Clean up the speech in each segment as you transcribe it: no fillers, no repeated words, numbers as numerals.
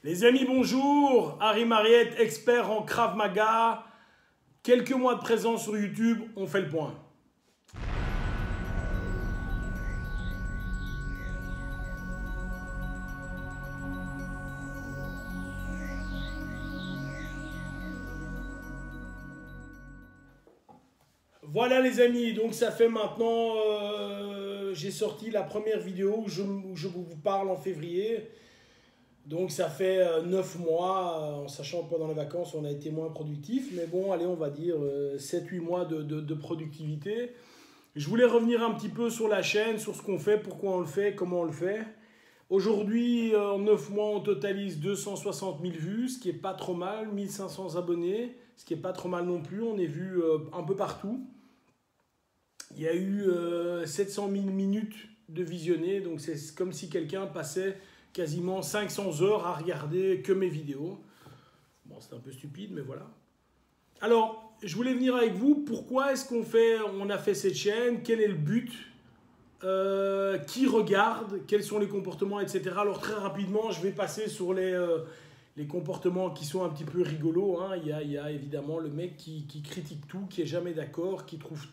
Les amis, bonjour. Harry Mariette, expert en Krav Maga. Quelques mois de présence sur YouTube, on fait le point. Voilà les amis, donc ça fait maintenant, j'ai sorti la première vidéo où je vous parle en février. Donc ça fait 9 mois, en sachant que pendant les vacances on a été moins productif. Mais bon, allez, on va dire 7-8 mois de productivité. Je voulais revenir un petit peu sur la chaîne, sur ce qu'on fait, pourquoi on le fait, comment on le fait. Aujourd'hui, en 9 mois, on totalise 260 000 vues, ce qui n'est pas trop mal, 1500 abonnés, ce qui n'est pas trop mal non plus. On est vu un peu partout. Il y a eu 700 000 minutes de visionnées, donc c'est comme si quelqu'un passait quasiment 500 heures à regarder que mes vidéos. Bon, c'est un peu stupide, mais voilà. Alors, je voulais venir avec vous. Pourquoi est-ce on a fait cette chaîne? Quel est le but? Qui regarde? Quels sont les comportements, etc. Alors, très rapidement, je vais passer sur les comportements qui sont un petit peu rigolos. Hein. Il y a évidemment le mec qui critique tout, qui n'est jamais d'accord, qui trouve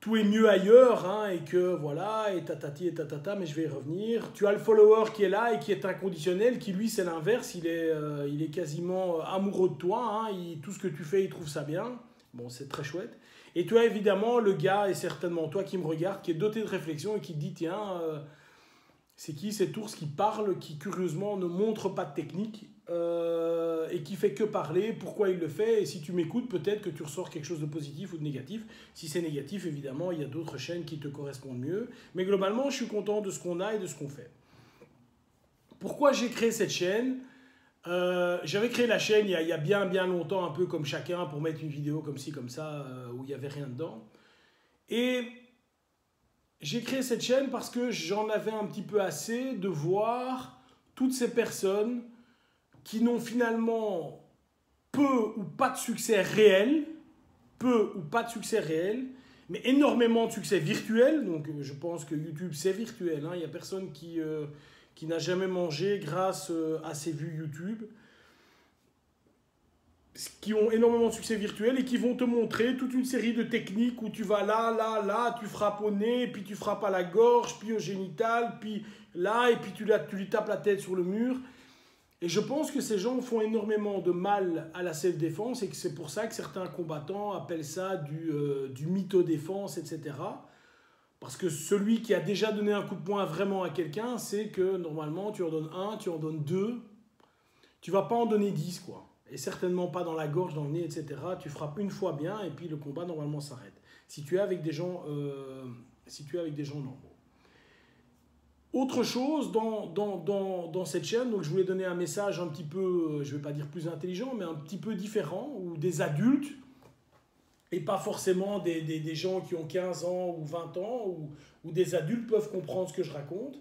tout est mieux ailleurs, hein, et que voilà, et tatati et tatata, mais je vais y revenir. Tu as le follower qui est là et qui est inconditionnel, qui lui c'est l'inverse, il est quasiment amoureux de toi, hein, tout ce que tu fais, il trouve ça bien. Bon, c'est très chouette. Et tu as évidemment le gars, et certainement toi qui me regarde, qui est doté de réflexion et qui te dit, tiens, c'est qui cet ours qui parle, qui curieusement ne montre pas de technique, et qui fait que parler, pourquoi il le fait, et si tu m'écoutes, peut-être que tu ressors quelque chose de positif ou de négatif. Si c'est négatif, évidemment, il y a d'autres chaînes qui te correspondent mieux. Mais globalement, je suis content de ce qu'on a et de ce qu'on fait. Pourquoi j'ai créé cette chaîne? J'avais créé la chaîne il y a bien longtemps, un peu comme chacun, pour mettre une vidéo comme ci, comme ça, où il n'y avait rien dedans. Et j'ai créé cette chaîne parce que j'en avais un petit peu assez de voir toutes ces personnes qui n'ont finalement peu ou pas de succès réel, mais énormément de succès virtuel. Donc je pense que YouTube c'est virtuel, hein. Il n'y a personne qui n'a jamais mangé grâce à ses vues YouTube, qui ont énormément de succès virtuel et qui vont te montrer toute une série de techniques où tu vas là, tu frappes au nez, puis tu frappes à la gorge, puis au génital, puis là, et puis tu lui tapes la tête sur le mur. Et je pense que ces gens font énormément de mal à la self-défense et que c'est pour ça que certains combattants appellent ça du mytho-défense, etc. Parce que celui qui a déjà donné un coup de poing vraiment à quelqu'un, c'est que normalement tu en donnes un, tu en donnes deux, tu ne vas pas en donner 10, quoi. Et certainement pas dans la gorge, dans le nez, etc. Tu frappes une fois bien et puis le combat normalement s'arrête. Si tu es avec des gens normaux. Autre chose dans cette chaîne, donc je voulais donner un message un petit peu, je ne vais pas dire plus intelligent, mais un petit peu différent, où des adultes, et pas forcément des gens qui ont 15 ans ou 20 ans, où des adultes peuvent comprendre ce que je raconte.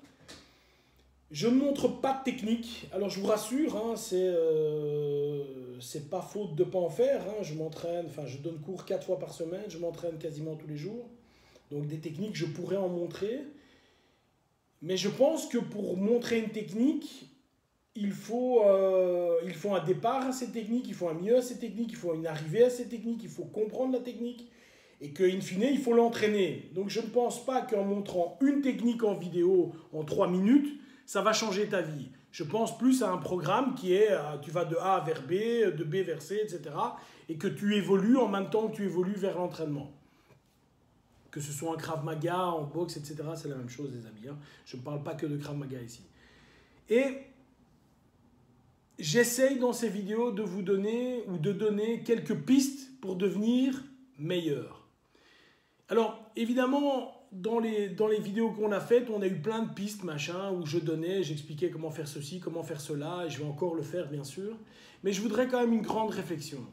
Je ne montre pas de technique. Alors je vous rassure, hein, c'est pas faute de ne pas en faire. Hein. Je m'entraîne, enfin je donne cours 4 fois par semaine, je m'entraîne quasiment tous les jours. Donc des techniques, je pourrais en montrer. Mais je pense que pour montrer une technique, il faut un départ à cette technique, il faut un milieu à cette technique, il faut une arrivée à cette technique, il faut comprendre la technique et qu'in fine, il faut l'entraîner. Donc je ne pense pas qu'en montrant une technique en vidéo en 3 minutes, ça va changer ta vie. Je pense plus à un programme qui est, tu vas de A vers B, de B vers C, etc. et que tu évolues en même temps que tu évolues vers l'entraînement. Que ce soit en Krav Maga, en boxe, etc., c'est la même chose, les amis. Hein. Je ne parle pas que de Krav Maga ici. Et j'essaye dans ces vidéos de vous donner ou de donner quelques pistes pour devenir meilleur. Alors, évidemment, dans les vidéos qu'on a faites, on a eu plein de pistes, machin, où j'expliquais comment faire ceci, comment faire cela, et je vais encore le faire, bien sûr. Mais je voudrais quand même une grande réflexion.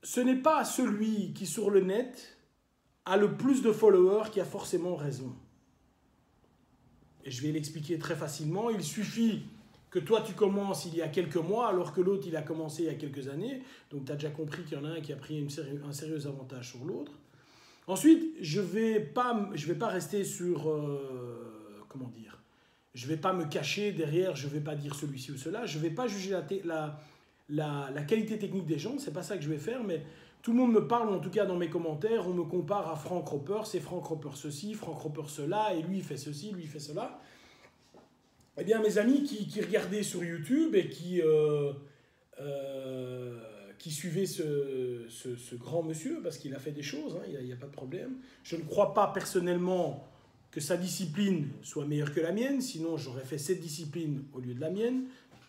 Ce n'est pas celui qui, sur le net, a le plus de followers qui a forcément raison. Et je vais l'expliquer très facilement. Il suffit que toi, tu commences il y a quelques mois, alors que l'autre, il a commencé il y a quelques années. Donc, tu as déjà compris qu'il y en a un qui a pris un sérieux avantage sur l'autre. Ensuite, je vais pas rester sur... comment dire je ne vais pas me cacher derrière, je ne vais pas dire celui-ci ou cela, je ne vais pas juger la qualité technique des gens, c'est pas ça que je vais faire, mais tout le monde me parle, en tout cas dans mes commentaires, on me compare à Frank Roper, c'est Frank Roper ceci, Frank Roper cela, et lui il fait ceci, lui il fait cela. Eh bien mes amis qui regardaient sur YouTube et qui suivaient ce grand monsieur, parce qu'il a fait des choses, hein, il n'y a pas de problème. Je ne crois pas personnellement que sa discipline soit meilleure que la mienne, sinon j'aurais fait cette discipline au lieu de la mienne.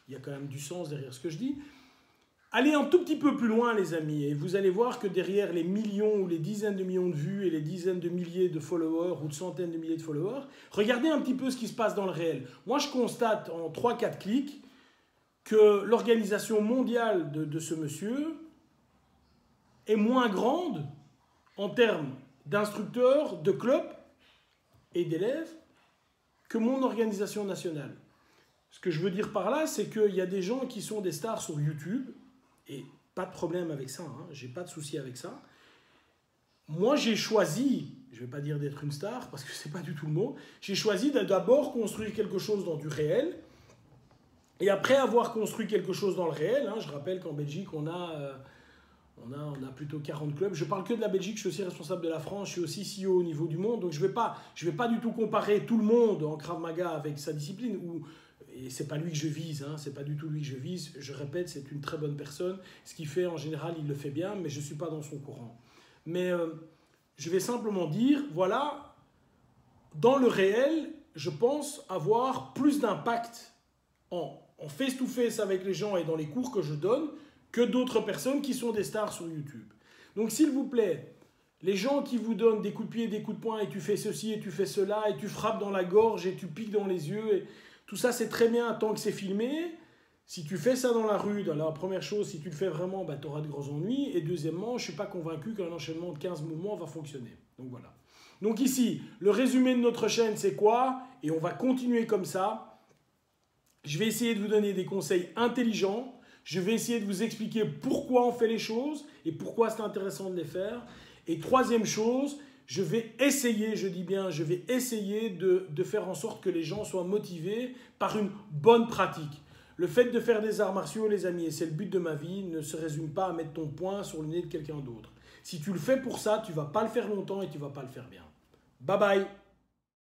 Il y a quand même du sens derrière ce que je dis. Allez un tout petit peu plus loin, les amis, et vous allez voir que derrière les millions ou les dizaines de millions de vues et les dizaines de milliers de followers ou de centaines de milliers de followers, regardez un petit peu ce qui se passe dans le réel. Moi, je constate en 3-4 clics que l'organisation mondiale de ce monsieur est moins grande en termes d'instructeurs, de clubs et d'élèves que mon organisation nationale. Ce que je veux dire par là, c'est qu'il y a des gens qui sont des stars sur YouTube, et pas de problème avec ça, hein, j'ai pas de souci avec ça. Moi, j'ai choisi, je vais pas dire d'être une star, parce que c'est pas du tout le mot, j'ai choisi de d'abord construire quelque chose dans du réel, et après avoir construit quelque chose dans le réel, hein, je rappelle qu'en Belgique, on a plutôt 40 clubs. Je parle que de la Belgique, je suis aussi responsable de la France, je suis aussi CEO au niveau du monde, donc je vais pas du tout comparer tout le monde en Krav Maga avec sa discipline, et c'est pas lui que je vise, hein, c'est pas du tout lui que je vise. Je répète, c'est une très bonne personne. Ce qu'il fait, en général, il le fait bien, mais je suis pas dans son courant. Mais je vais simplement dire, voilà, dans le réel, je pense avoir plus d'impact en face-to-face avec les gens et dans les cours que je donne que d'autres personnes qui sont des stars sur YouTube. Donc, s'il vous plaît, les gens qui vous donnent des coups de pied, des coups de poing, et tu fais ceci, et tu fais cela, et tu frappes dans la gorge, et tu piques dans les yeux, tout ça, c'est très bien tant que c'est filmé. Si tu fais ça dans la rue, la première chose, si tu le fais vraiment, bah, tu auras de grands ennuis. Et deuxièmement, je ne suis pas convaincu qu'un enchaînement de 15 mouvements va fonctionner. Donc voilà. Donc ici, le résumé de notre chaîne, c'est quoi? Et on va continuer comme ça. Je vais essayer de vous donner des conseils intelligents. Je vais essayer de vous expliquer pourquoi on fait les choses et pourquoi c'est intéressant de les faire. Et troisième chose, je vais essayer, je dis bien, je vais essayer de faire en sorte que les gens soient motivés par une bonne pratique. Le fait de faire des arts martiaux, les amis, et c'est le but de ma vie, ne se résume pas à mettre ton poing sur le nez de quelqu'un d'autre. Si tu le fais pour ça, tu ne vas pas le faire longtemps et tu ne vas pas le faire bien. Bye bye!